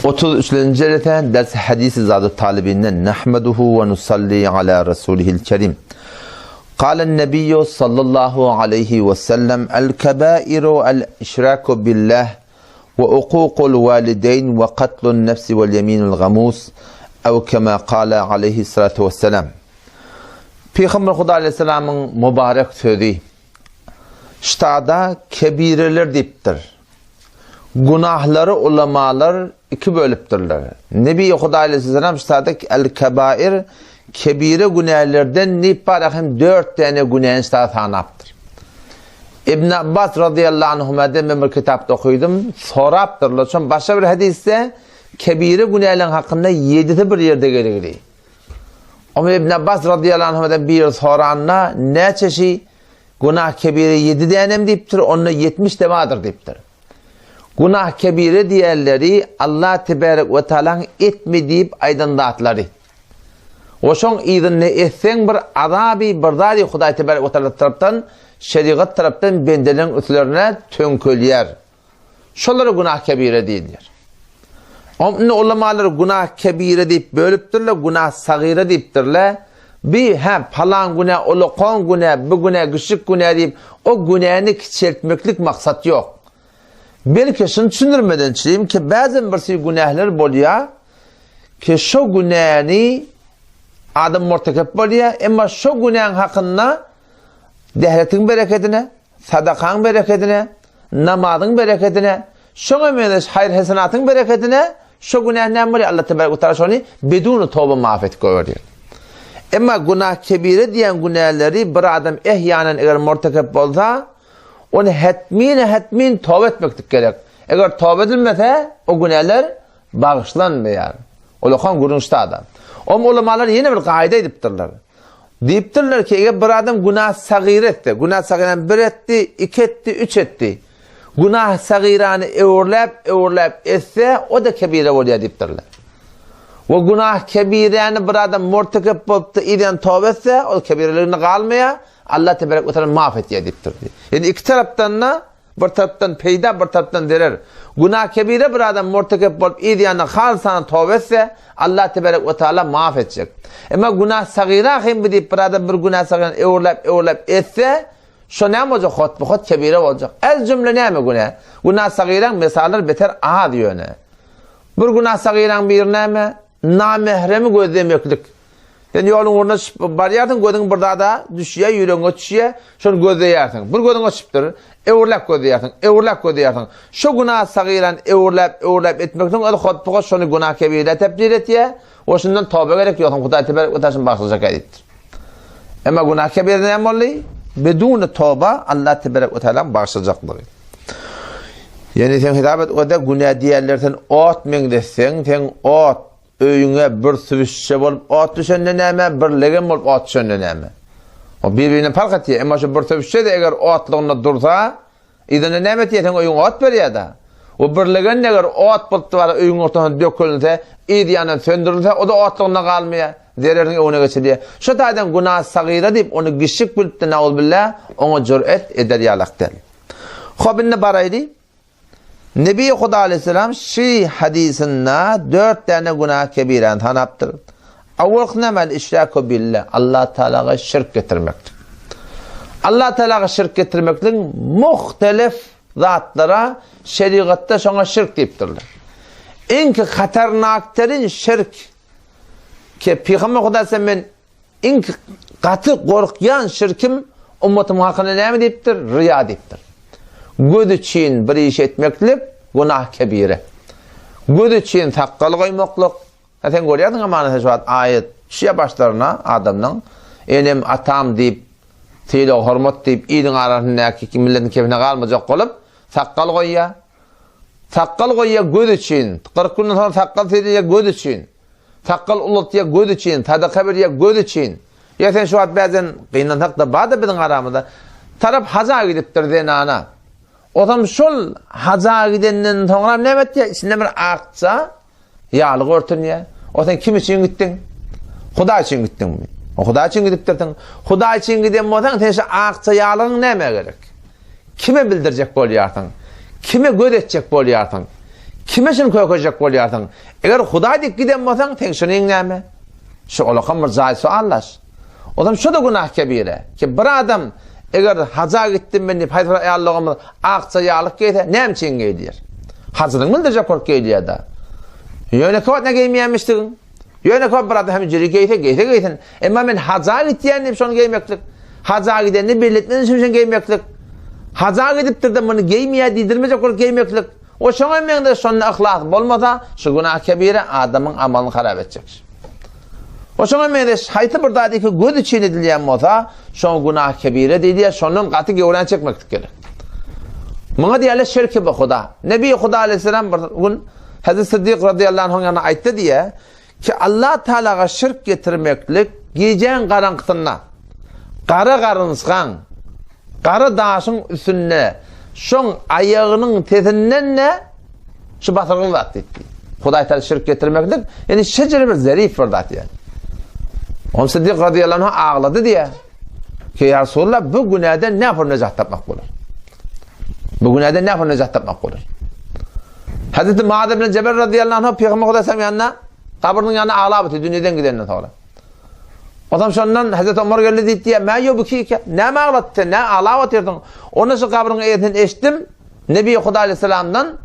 33. ders hadisi zat-ı talibinden nahmeduhu ve nusalli ala rasulihil kerim. Kâlen nebiyyü sallallahu aleyhi ve sellem el-kebâiru el-işraku billah ve ukûkul valideyn ve katlun nefsi vel yeminul gamûs ev kema kâle aleyhissalatu vesselam. Peygamber Huda aleyhisselamın mübarek sözü ştada kebireler deyiptir. Günahları ulemalar iki bölüptürler. Nebi Huda aleyhisselam ştada el-kebair kebire günahlardan niparahim 4 tane günahın ştada tanaptır. İbn Abbas radıyallahu anhuma'da ben bir kitapta okudum. Soraptırlar. Çünkü başka bir hadiste kebire günahların hakkında 7'de bir yerde gelir. Ama İbn Abbas radıyallahu anhuma'dan bir soranla ne çeşit günah kebire 7 denem deyiptir, onunla 70 demadır deyiptir. Günah kebire diğerleri Allah tebarek ve teala'nın etme deyip aydınlatları. O şon idinle etsen bir azabi bardari Huday tebarek ve teala taraftan, şeriat taraftan bendelerin üstlerine tönkölyer. Şoları günah kebire değildir. Onun ulemalar günah kebire deyip bölüptürler, günah sagire deyiptirler. Bir falan günah, olukon günah, bu günah, küçük günah deyip o günahını küçültmeklik maksat yok. Belki şunu düşünürmeden çizeyim ki bazen bir günahlar boluyor ki şu günahını adam mortekep boluyor ama şu günahın hakkında devletin bereketine, sadakan bereketine, namazın bereketine, şu emeğiniz hayır hasenatın bereketine şu günah ne boluyor Allah tebarek ve teala şunu bedunu tövbe mağfiret koyuyor. Ama günah kebire diyen günahları bir adam ehyanen eğer mortekep olsa onu hetmin tövbe etmektik gerek. Eğer tövbe edilmese o günahlar bağışlanmıyor. Olukan gurunçta adam. O ulemalar yeni bir kaide ediptirler. Deyiptirler ki eğer bir adam günah sagir etti, günah sagiren 1 etti, 2 etti, 3 etti. Günah sagiranı evurlap etse o da kebire oluyor deyiptirler. Ve günah kebireni bir adam mortekep olup da iden tövbe etse o kebirelerini kalmıyor. Allah tebarek ve teala mağfiret ediptir. Yani iki taraftan da bir taraftan peyda bir taraftan derer. Günah kebire bir adam mortekep olup idiyana halsana tövbe etse Allah tebarek ve teala mağfiret. Ama günah sagira hem deyip bir adam bir günah sagiran evurlap etse şu ne olacak? Hot kebire olacak. Ez cümle ne mi günah? Günah sagiran mesalar beter aha diyor ne? Bir günah sagiran bir ne mi? Namehremi gözlemeklik. Yani yolun uğruna barıyardın, gözün burada da düşüyor, yüreğine düşüyor, şunu gözleyarsın. Bir gözün açıptır, evurlap gözleyarsın. Şu günah sagiran evurlap etmekten o da hotpuğa şunu günah kebirle tebdil etiyor, o şundan tövbe gerek yok, Huday tebarek ve teala başlayacak ediptir. Ama günah kebirle ne oluyor? Bedun tövbe Allah tebarek ve teala başlayacaklar. Yani sen hitabet o da günah diğerlerden ot mengdesin, sen ot öyüne bir süvüşçe bolup ot düşende neme, bir legem bolup ot düşende neme. O birbirine fark etiyor. Ama şu bir süvüşçe de eğer otlığına dursa, idine neme diyeten öyün ot veriyor da. O bir legem eğer ot bulup var öyün ortasına dökülünse, idiyanın söndürülse, o da otlığına kalmıyor. Zerrerin önüne geçiliyor. Şu taydan günah sagire deyip onu gişik bilip de naulbillah, ona cüret eder yalaktel. Hobinne baraydı. Nebi Huda aleyhisselam şu hadisinde 4 tane günah kebiren tanaptır. Avvak nemel işraku billah. Allah Teala'ya şirk getirmektir. Allah Teala'ya şirk getirmektin muhtelif zatlara şeriatta şuna şirk deyiptirler. En ki haternakterin şirk ki Peygamber Huda aleyhisselam en ki katı korkuyan şirkim ummetim hakkında ne mi deyiptir? Riya deyiptir. Göz için bir iş etmeklik günah kebire. Göz için takkal koymaklık. Sen görüyordun ama şu ayet şişe başlarına adamdan enim atam deyip teyli hormat deyip idin arasındaki milletin kefine kalmayacak olup takkal koyuyor. Takkal koyuyor göz için. 40 günden sonra takkal teyliye göz için. Takkal ulutuya göz için. Sadaka veriye göz için. Ya sen şu an bazen kıyınlansak da bazı bizim aramızda taraf haza gidiptir denana. O zaman şol haza gidenden sonra ne etti? İçinde bir akça yağlık örtünüyor. O zaman kim için gittin? Huda için gittin mi? O Huda için gidiptirdin. Huda için giden mi o zaman sen akça yağlığın neme gerek? Kime bildirecek boluyorsun? Kime göz edecek boluyorsun? Kime şunu koyacak bolýarsyň? Eger Hudaý dik giden bolsaň, teň şunyň näme? Şu olakam bir jaý suallaş. Odam şu da günah kebire. Ki bir adam eger haja gitdim men diýip haýsy aýallygym akça ýalyk geyse, näme için geydiýär? Hazyryň bildirjek bolýar geydiýär da. Ýöne kowat ne geymeýänmişdiň? Ýöne kowat bir adam hem jiri geyse. Emma men haja gitýän diýip şonu geýmeklik. Haja gidenni belletmeden şunu geýmeklik. Haja gidipdir de muny geýmeýär diýdirmejek bolup geýmeklik. O şoňa mende şonu ahlas bolmasa, şu günah kebire adamyň amalyny harap etjek. O şoňa mende haýty bir dadyky göz içine edilýän bolsa, şoň günah kebire diýdiler, şonuň gaty gewren çekmeklik gerek. Muňa diýerler şirk bi Huda. Nebi Huda aleyhisselam bir gün Hazrat Siddiq radıyallahu anh'ın ýanyna aýtdy diýe ki Allah Taalaga şirk getirmeklik geceň garaňgysyna, gara garynysgan, gara daşyň üstünde şoň aýagynyň tezinden ne şu batyrgyň zat diýdi. Hudaý Taala şirk getirmeklik, yani şecer bir zarif bir zat ýa. Hazrat Siddiq radıyallahu anh ağladı diye ki ya Resulullah bu günahdan ne yapar necat tapmak bolar? Bu günahdan ne yapar necat tapmak bolar? Hazreti Muad ibn Cebel radıyallahu anh Peygamber Hudaýsam ýanyna kabrının ýanyna ağlap ötdi dünýeden gidenden sonra. Adam şondan Hazreti Ömer geldi diýdi ýa "Ma ýobukika? Näme ağlatdy? Näme ağlap otyrdyň?" Onu şu kabryň eýetini eşitdim. Nebi Huda aleyhisselamdan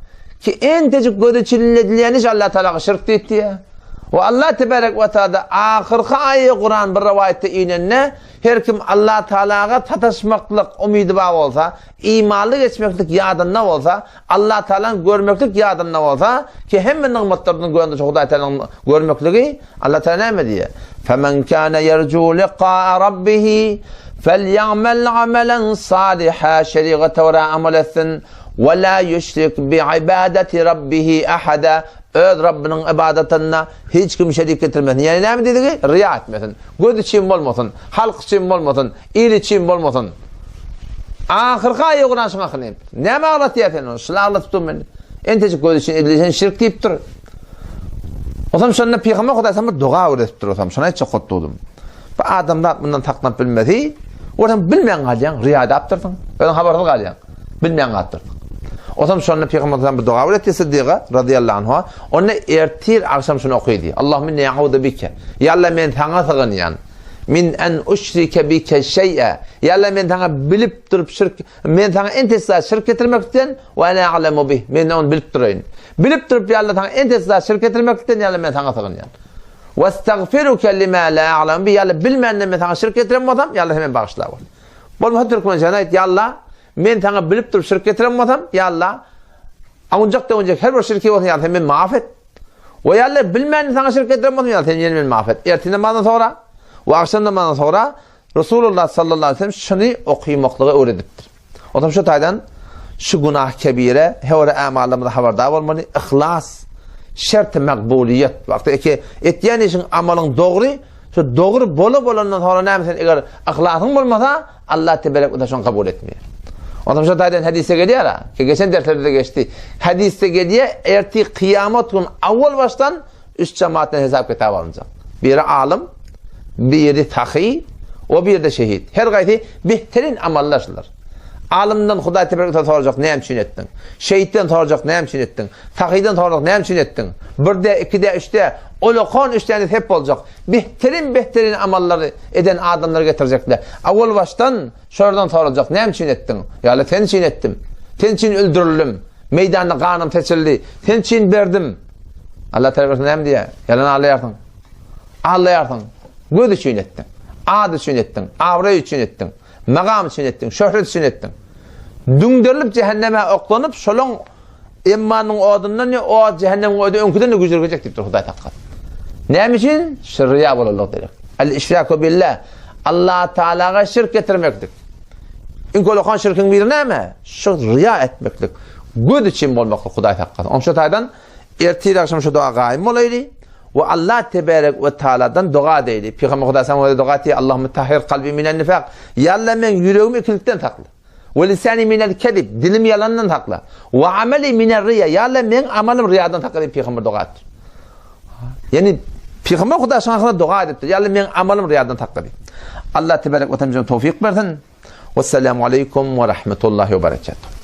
ki en tejik gödüçililedilen iş Allah Taala şirk diýdi ýa. Ve Allah tebarek ve taala ahirki ayet Kur'an bir rivayette inenne her kim Allah Taalaga tataşmaklyk umydy bar bolsa, imanly geçmeklik ýadynda bolsa, Allah Taala'ny görmeklik ýadynda bolsa ki hemme nimetlerden görende Hudaý Taala'ny görmekligi Allah Taala näme diýär? "Femen kana yerju liqa rabbih felyamal amalan salihan şeriata ve amalatın ve la yushrik bi ibadati rabbih ahada." Öz Rabbinin ibadetine hiç kim şerik getirmesin. Yani näme dediği? Riya etmesin. Göz için bolmasın, halk için bolmasın, il için bolmasın. Ahirki ayet Kur'an şuna kılayım. Näme ağlatyapsın onu? Şula ağlatypdym men. Enteci göz için edilýän şirk diýipdir. Osam şonda Peygamber Hudaýsam bir dua öğretipdir osam. Şuna hiç gotdum. Bu adamlar bundan taknap bilmedi. Oram bilmeýän galýan, riya edipdirdiň. Ben habarly galýan. Bilmeýän gatdyrdyň. Osam şonda Peygamberden bir dua öğretti Siddiqa radıyallahu anha. Onu ertir akşam şunu okuýdy. Allahümme inni a'udhu bike. Ya Allah men taňa sığınýan. Min en ushrike bike şey'e. Ya Allah men taňa bilip durup şirk, men taňa entesla şirk getirmekden ve ana a'lemu bih. Men onu bilip durayın. Bilip durup ya Allah taňa entesla şirk getirmekden ya Allah men taňa sığınýan. Ve estağfiruke lima la a'lemu bih. Ya Allah bilmenden men taňa şirk getirmedem, ya Allah hemen bağışla. Bolma Türkmen janayet ya Allah men taňa bilip durup şirk getirmedem, ya Allah ancak her bir şirki bolsa ya Allah men maaf et. Ve ya Allah bilmenden taňa şirk getirmedem, ya Allah men maaf et. Ertine namazdan sonra ve akşam namazdan sonra Resulullah sallallahu aleyhi ve sellem şunu okuýmaklygy öğretipdir. Otam şu taýdan şu günah kebire hewre amallarymyzda habardar bolmaly, ihlas, şert-i makbuliyet. Wagty ki etýän işiň amalyň dogry, şu dogry bolandan sonra näme eger ihlasyň bolmasa Allah tebarek ve taala şonu kabul etmeýär. Otam şu taýdan hadise gelýär ki geçen derslerde geçti. Hadiste gelýär erti kıyamet gün awwal baştan üç cemaatden hesap kitap alınacak. Biri alim, biri tahi, o bir de şehit. Her gaýty behterin amallaşlar. Alimden Hudaý tebarek sorajak näme üçin etdiň? Şehitden sorajak näme üçin etdiň? Tahydan sorajak näme üçin etdiň? Birde, ikide, üçte olakon üçte hep boljak. Behterin amallary eden adamlar getirecekler. Awal baştan şordan sorajak näme üçin etdiň? Ýa-da sen üçin etdim. Sen üçin öldürildim. Meýdanda ganym seçildi. Sen üçin berdim. Allah Teala näme diýär? Yalan ağlaýarsyň. Göz üçin etdiň. Ad üçin etdiň. Awra üçin etdiň. Magam için ettin, şöhret için ettin. Düngderilip cehenneme oklanyp, şolong emmanyň odundan o cehennem öde öňküden güjürgejek diýipdir Hudaý Taala. Näme üçin? Şirriya bolanlyk derek. El-işraku billah. Allah Taalaga şirk getirmekdir. Inkolokan şirkin biri näme? Şu riya etmeklik. Göz için bolmaklyk Hudaý Taala. Oňşo taýdan ertir akşam şu dua gaýym bolaydy. Ve Allah tebarek ve Taala'dan dua deydi. Peygamber Hudaýsam dua etdi. Allahümme tahhir kalbi minen nifak. Ya Allah men yüreğimi ikilikten takla. Ve lisani minel kedib. Dilim yalandan takla. Ve ameli minel riya. Ya Allah men amalım riyadan takla diye Peygamber dua etti. Yani Peygamber Hudaýsam dua etti. Ya Allah men amalım riyadan takla diye. Allah tebarek ve Teala tawfik versin. Vesselamu aleykum ve rahmetullahi ve berekatuhu.